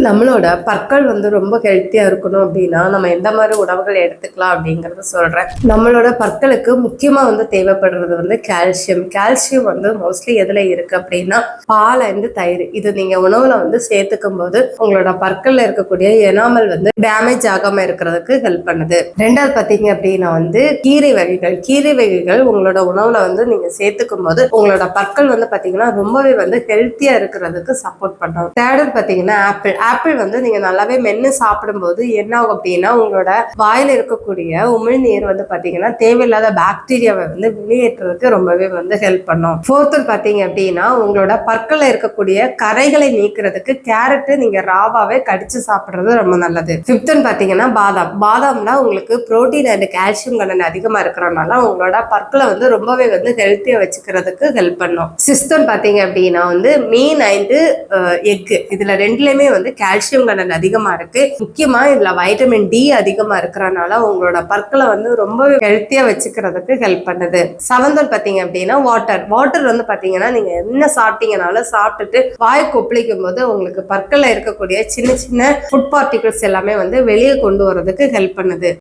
நம்மளோட பற்கள் ரொம்ப ஹெல்த்தியா இருக்கணும் அப்படின்னா நம்ம எந்த மாதிரி உணவுகள் எடுத்துக்கலாம் அப்படிங்கறத சொல்றேன். நம்மளோட பற்களுக்கு முக்கியமா தேவைப்படுறது கால்சியம். கால்சியம் மோஸ்ட்லி எதுல இருக்கு அப்படின்னா பால் அண்ட் தயிர். இது நீங்க உணவுல சேர்த்துக்கும் போது உங்களோட பற்கள்ல இருக்கக்கூடிய எனாமல் டேமேஜ் ஆகாம இருக்கிறதுக்கு ஹெல்ப் பண்ணுது. ரெண்டாவது பாத்தீங்க அப்படின்னா கீரை வகைகள். கீரை வகைகள் உங்களோட உணவுல நீங்க சேர்த்துக்கும் போது உங்களோட பற்கள் பாத்தீங்கன்னா ரொம்பவே ஹெல்த்தியா இருக்கிறதுக்கு சப்போர்ட் பண்ணும். தேர்ட் பாத்தீங்கன்னா ஆப்பிள். ஆப்பிள் நீங்க நல்லாவே மென்னு சாப்பிடும்போது என்ன ஆகும் அப்படின்னா உங்களோட வாயில இருக்கக்கூடிய உமிழ்நீர் பாத்தீங்கன்னா தேவையில்லாத பாக்டீரியாவை வெளியேற்றுறதுக்கு ரொம்பவே ஹெல்ப் பண்ணும். ஃபோர்த் பாத்தீங்க அப்படின்னா உங்களோட பற்கள்ல இருக்கக்கூடிய கரைகளை நீக்கிறதுக்கு கேரட் நீங்க ராவாவே கடிச்சு சாப்பிடுறது ரொம்ப நல்லது. ஃபிஃப்த் பாத்தீங்கன்னா பாதாம். பாதாம்னா உங்களுக்கு புரோட்டீன் அண்ட் கால்சியம் கண்டென்ட் அதிகமா இருக்கிறதுனால உங்களோட பற்களை ரொம்பவே ஹெல்த்தியா வச்சுக்கிறதுக்கு ஹெல்ப் பண்ணும். சிக்ஸ்த் பாத்தீங்க அப்படின்னா மீன் அண்ட் எக். இதுல ரெண்டுலயுமே கால்சியம் கண்டென்ட் அதிகமா இருக்கு. முக்கியமா இதுல வைட்டமின் டி அதிகமா இருக்கிறதுனால உங்களோட பற்களை ரொம்ப ஹெல்த்தியா வச்சுக்கிறதுக்கு ஹெல்ப் பண்ணுது. செவன்த் பாத்தீங்க அப்படின்னா வாட்டர். வாட்டர் பாத்தீங்கன்னா நீங்க என்ன சாப்பிட்டீங்கனாலும் சாப்பிட்டுட்டு வாய் கொப்பளிக்கும் போது உங்களுக்கு பற்கள்ல இருக்கக்கூடிய சின்ன சின்ன ஃபுட் பார்ட்டிகல்ஸ் எல்லாமே வெளியே கொண்டு வரதுக்கு ஹெல்ப் பண்ணுது.